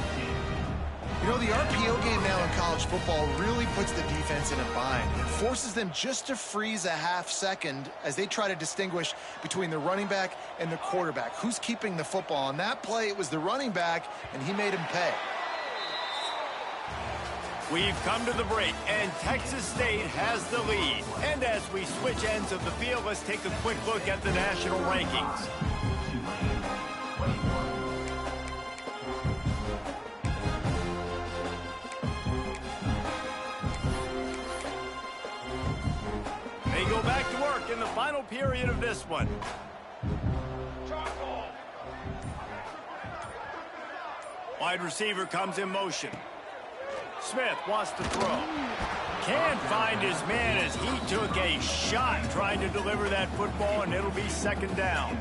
You know, the RPO game now in college football really puts the defense in a bind. It forces them just to freeze a half second as they try to distinguish between the running back and the quarterback. Who's keeping the football? On that play, it was the running back, and he made him pay. We've come to the break, and Texas State has the lead. And as we switch ends of the field, let's take a quick look at the national rankings. They go back to work in the final period of this one. Wide receiver comes in motion. Smith wants to throw. Can't find his man as he took a shot trying to deliver that football, and it'll be second down.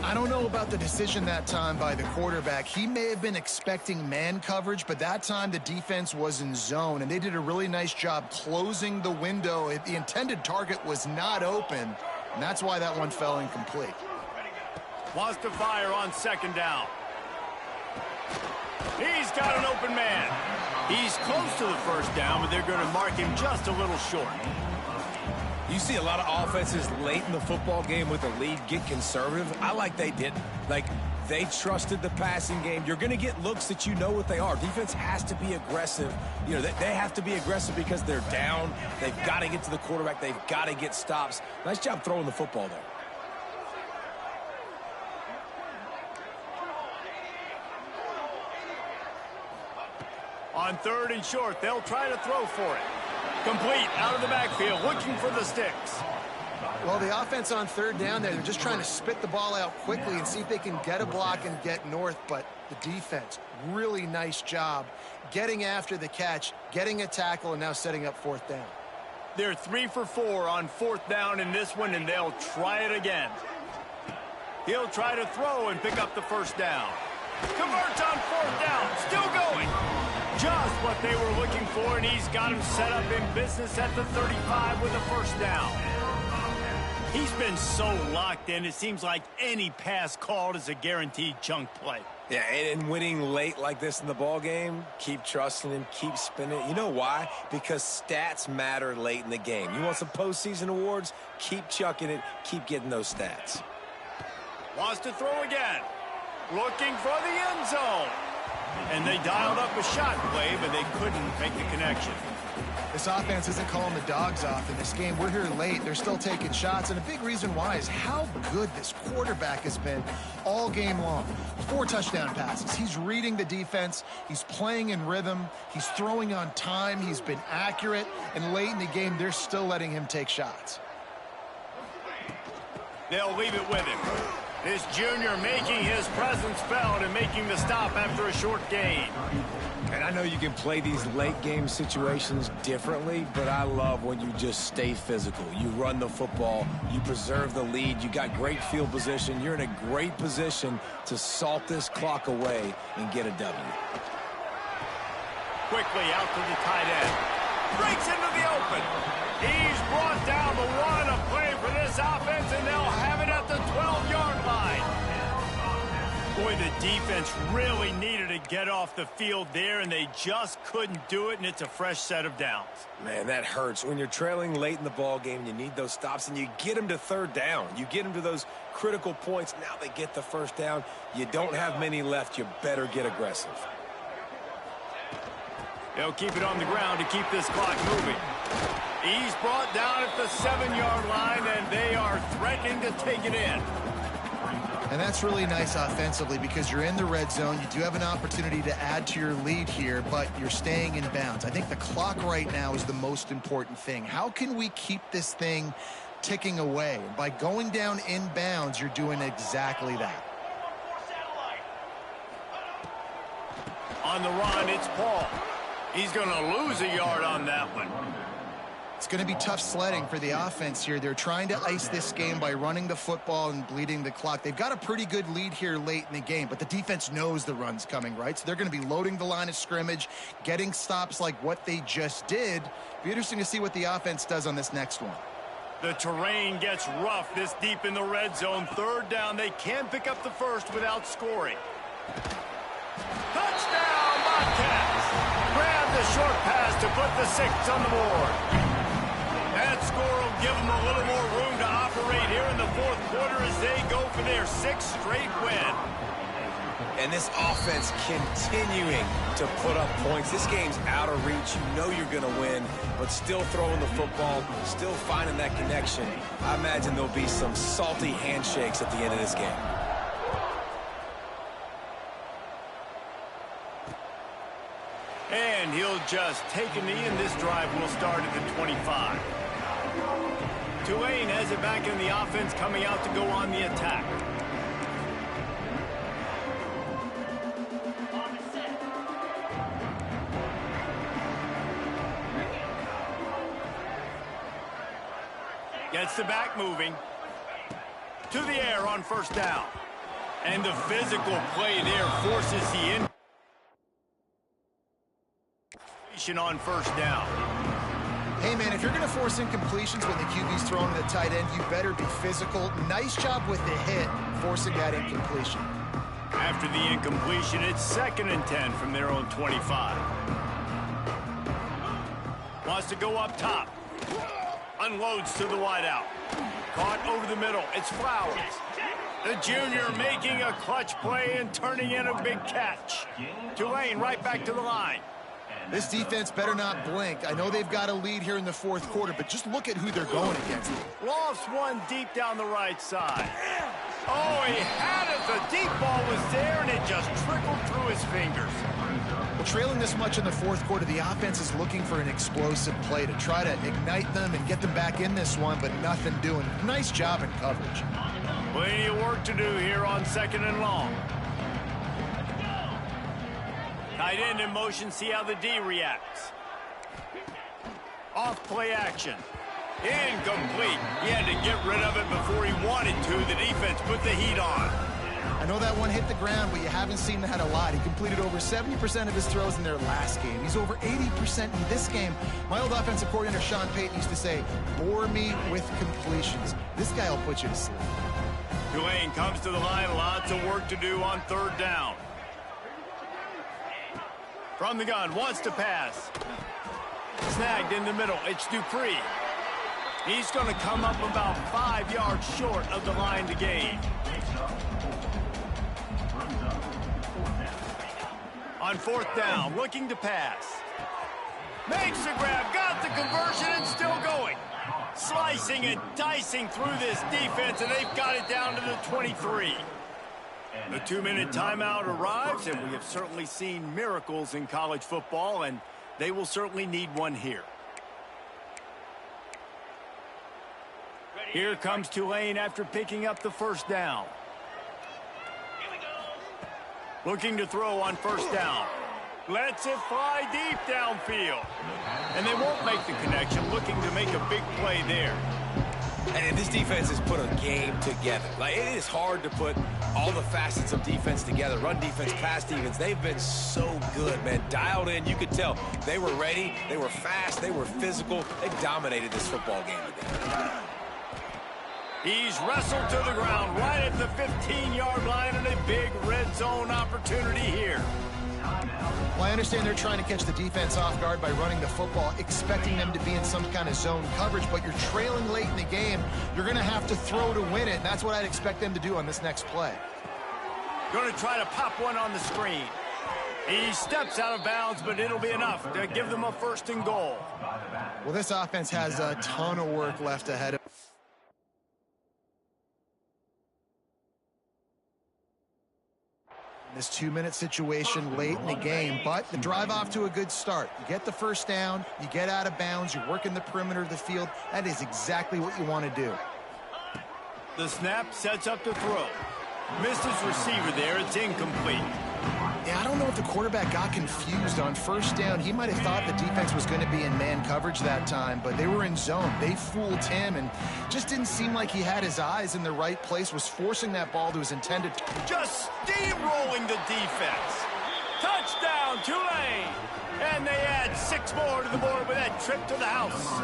I don't know about the decision that time by the quarterback. He may have been expecting man coverage, but that time the defense was in zone, and they did a really nice job closing the window. The intended target was not open, and that's why that one fell incomplete. Wants to fire on second down. He's got an open man. He's close to the first down, but they're going to mark him just a little short. You see a lot of offenses late in the football game with a lead get conservative. I like they didn't. Like, they trusted the passing game. You're going to get looks that you know what they are. Defense has to be aggressive. You know, they have to be aggressive because they're down. They've got to get to the quarterback. They've got to get stops. Nice job throwing the football there. On third and short, they'll try to throw for it. Complete out of the backfield, looking for the sticks. Well, the offense on third down there, they're just trying to spit the ball out quickly and see if they can get a block and get north. But the defense, really nice job getting after the catch, getting a tackle, and now setting up fourth down. They're 3 for 4 on fourth down in this one, and they'll try it again. He'll try to throw and pick up the first down. Converts on fourth down, still going. just what they were looking for, and he's got him set up in business at the 35 with a first down. He's been so locked in, it seems like any pass called is a guaranteed chunk play. Yeah, and winning late like this in the ball game, keep trusting him, keep spinning. You know why? Because stats matter late in the game. You want some postseason awards? Keep chucking it, keep getting those stats. Wants to throw again. Looking for the end zone. And they dialed up a shot play, but they couldn't make the connection. This offense isn't calling the dogs off in this game. We're here late. They're still taking shots, and a big reason why is how good this quarterback has been all game long. 4 touchdown passes. He's reading the defense. He's playing in rhythm. He's throwing on time. He's been accurate, and late in the game, they're still letting him take shots. They'll leave it with him. This junior making his presence felt and making the stop after a short gain. And I know you can play these late game situations differently, but I love when you just stay physical. You run the football, you preserve the lead, you got great field position, you're in a great position to salt this clock away and get a W. Quickly out to the tight end. Breaks into the open. He's brought down the one, a play for this offense, and they'll have it at the 12-yard line. Boy, the defense really needed to get off the field there, and they just couldn't do it, and it's a fresh set of downs. Man, that hurts. When you're trailing late in the ball game, you need those stops, and you get them to third down. You get them to those critical points. Now they get the first down. You don't have many left. You better get aggressive. They'll keep it on the ground to keep this clock moving. He's brought down at the 7-yard line, and they are threatening to take it in. And that's really nice offensively because you're in the red zone. You do have an opportunity to add to your lead here, but you're staying in bounds. I think the clock right now is the most important thing. How can we keep this thing ticking away? And by going down in bounds, you're doing exactly that. On the run, it's Paul. He's going to lose a yard on that one. It's going to be tough sledding for the offense here. They're trying to ice this game by running the football and bleeding the clock. They've got a pretty good lead here late in the game, but the defense knows the run's coming, right? So they're going to be loading the line of scrimmage, getting stops like what they just did. Be interesting to see what the offense does on this next one. The terrain gets rough this deep in the red zone. Third down, they can pick up the first without scoring. Touchdown, Bobcats! Grab the short pass to put the 6 on the board. That score will give them a little more room to operate here in the fourth quarter as they go for their 6th straight win. And this offense continuing to put up points. This game's out of reach. You know you're going to win, but still throwing the football, still finding that connection. I imagine there'll be some salty handshakes at the end of this game. And he'll just take a knee, and this drive will start at the 25. Tulane has it back in the offense, coming out to go on the attack. Gets the back moving. To the air on first down. And the physical play there forces the on first down. Hey, man, if you're going to force incompletions when the QB's throwing to the tight end, you better be physical. Nice job with the hit, forcing that incompletion. After the incompletion, it's 2nd and 10 from their own 25. Wants to go up top. Unloads to the wideout. Caught over the middle. It's Flowers. The junior making a clutch play and turning in a big catch. Tulane right back to the line. This defense better not blink. I know they've got a lead here in the fourth quarter, but just look at who they're going against. Lofts one deep down the right side. Oh, he had it. The deep ball was there, and it just trickled through his fingers. Well, trailing this much in the fourth quarter, the offense is looking for an explosive play to try to ignite them and get them back in this one, but nothing doing. Nice job in coverage. Plenty of work to do here on 2nd and long. Tight end in motion, see how the D reacts. Off play action. Incomplete. He had to get rid of it before he wanted to. The defense put the heat on. I know that one hit the ground, but you haven't seen that a lot. He completed over 70% of his throws in their last game. He's over 80% in this game. My old offensive coordinator, Sean Payton, used to say, bore me with completions. This guy will put you to sleep. Tulane comes to the line. Lots of work to do on third down. From the gun, wants to pass. Snagged in the middle. It's Dupree. He's going to come up about 5 yards short of the line to gain. On fourth down, looking to pass. Makes the grab, got the conversion, and still going. Slicing and dicing through this defense, and they've got it down to the 23. The 2-minute timeout arrives, and we have certainly seen miracles in college football, and they will certainly need one here. Here comes Tulane after picking up the first down. Looking to throw on first down. Lets it fly deep downfield. And they won't make the connection, looking to make a big play there. And this defense has put a game together. Like, it is hard to put all the facets of defense together. Run defense, pass defense. They've been so good, man. Dialed in. You could tell they were ready. They were fast. They were physical. They dominated this football game today. He's wrestled to the ground right at the 15-yard line, and a big red zone opportunity here. Well, I understand they're trying to catch the defense off guard by running the football, expecting them to be in some kind of zone coverage, but you're trailing late in the game. You're going to have to throw to win it, and that's what I'd expect them to do on this next play. Going to try to pop one on the screen. He steps out of bounds, but it'll be enough to give them a first and goal. Well, this offense has a ton of work left ahead of this 2-minute situation late in the game, but the drive off to a good start. You get the first down, you get out of bounds, you're working the perimeter of the field. That is exactly what you want to do. The snap sets up the throw. Misses receiver there. It's incomplete. Yeah, I don't know if the quarterback got confused on first down. He might have thought the defense was going to be in man coverage that time, but they were in zone. They fooled him and just didn't seem like he had his eyes in the right place, was forcing that ball to his intended. Just steamrolling the defense. Touchdown, Tulane. And they add 6 more to the board with that trip to the house.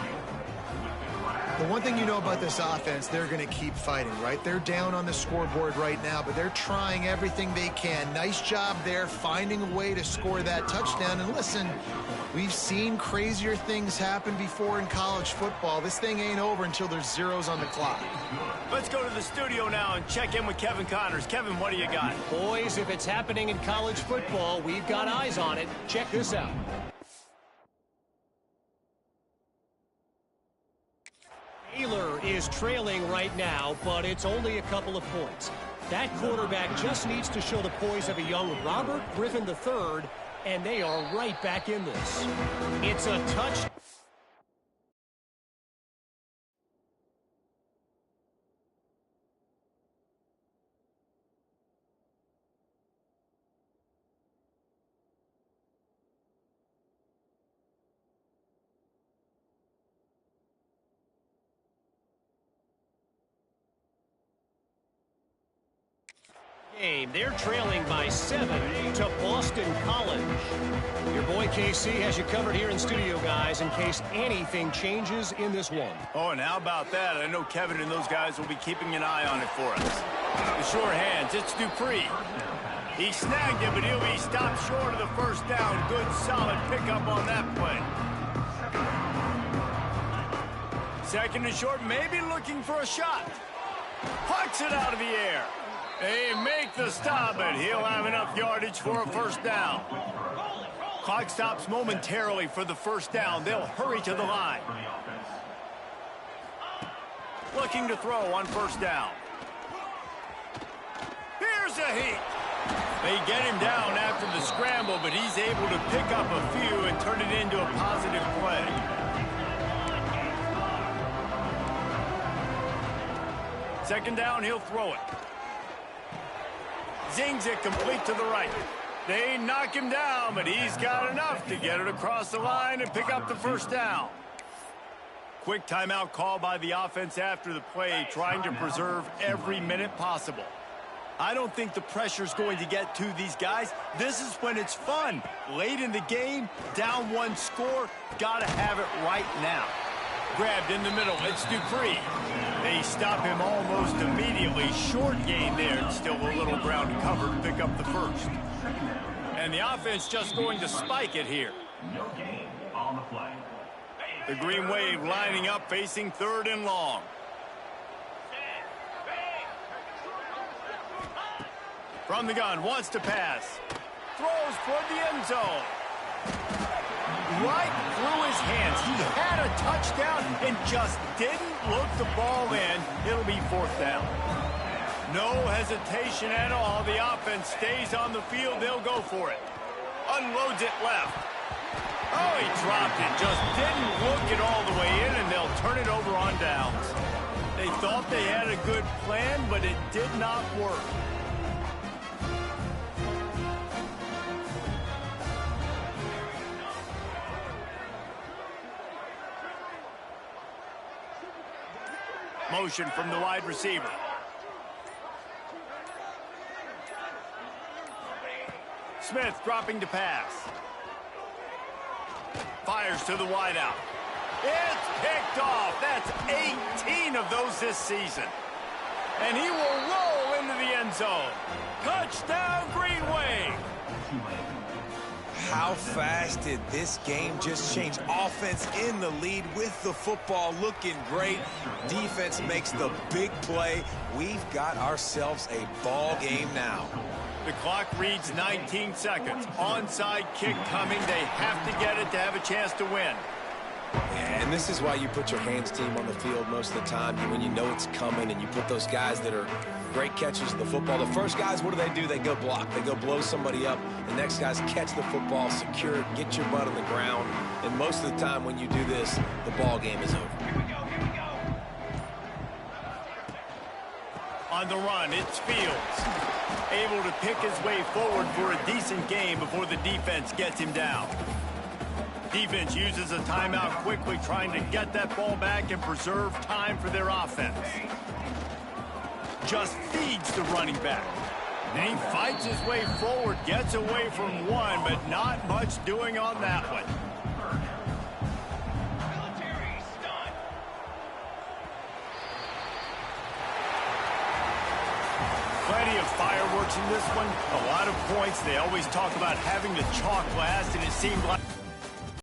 The one thing you know about this offense, they're going to keep fighting, right? They're down on the scoreboard right now, but they're trying everything they can. Nice job there, finding a way to score that touchdown. And listen, we've seen crazier things happen before in college football. This thing ain't over until there's zeros on the clock. Let's go to the studio now and check in with Kevin Connors. Kevin, what do you got? Boys, if it's happening in college football, we've got eyes on it. Check this out. Taylor is trailing right now, but it's only a couple of points. That quarterback just needs to show the poise of a young Robert Griffin III, and they are right back in this. It's a touch. They're trailing by 7 to Boston College. Your boy KC has you covered here in studio, guys, in case anything changes in this one. Oh, and how about that? I know Kevin and those guys will be keeping an eye on it for us. The short hands, it's Dupree. He snagged it, but he'll be stopped short of the first down. Good, solid pickup on that play. Second and short, maybe looking for a shot. Pucks it out of the air. They make the stop, and he'll have enough yardage for a first down. Clock stops momentarily for the first down. They'll hurry to the line. Looking to throw on first down. Here's a heat. They get him down after the scramble, but he's able to pick up a few and turn it into a positive play. Second down, he'll throw it. Zings it complete to the right. They knock him down, but he's got enough to get it across the line and pick up the first down. Quick timeout call by the offense after the play, trying to preserve every minute possible. I don't think the pressure's going to get to these guys. This is when it's fun. Late in the game, down one score, gotta have it right now. Grabbed in the middle, it's Dupree. They stop him almost immediately. Short gain there, still a little ground to cover to pick up the first. And the offense just going to spike it here. No gain on the play. The Green Wave lining up, facing 3rd and long. From the gun, wants to pass. Throws for the end zone. Right through his hands. He had a touchdown and just didn't look the ball in. It'll be 4th down. No hesitation at all. The offense stays on the field. They'll go for it. Unloads it left. Oh, he dropped it. Just didn't look it all the way in, and they'll turn it over on downs. They thought they had a good plan, but it did not work. Motion from the wide receiver. Smith dropping to pass. Fires to the wideout. It's picked off. That's 18 of those this season. And he will roll into the end zone. Touchdown, Green Wave. How fast did this game just change? Offense in the lead with the football, looking great. Defense makes the big play. We've got ourselves a ball game now. The clock reads 19 seconds. Onside kick coming. They have to get it to have a chance to win. And this is why you put your hands team on the field most of the time, when you know it's coming, and you put those guys that are great catchers of the football. The first guys, what do? They go block. They go blow somebody up. The next guys catch the football, secure it, get your butt on the ground. And most of the time when you do this, the ball game is over. Here we go. On the run, it's Fields. Able to pick his way forward for a decent game before the defense gets him down. Defense uses a timeout quickly, trying to get that ball back and preserve time for their offense. Just feeds the running back. And he fights his way forward, gets away from one, but not much doing on that one. Plenty of fireworks in this one. A lot of points. They always talk about having the chalk last, and it seemed like...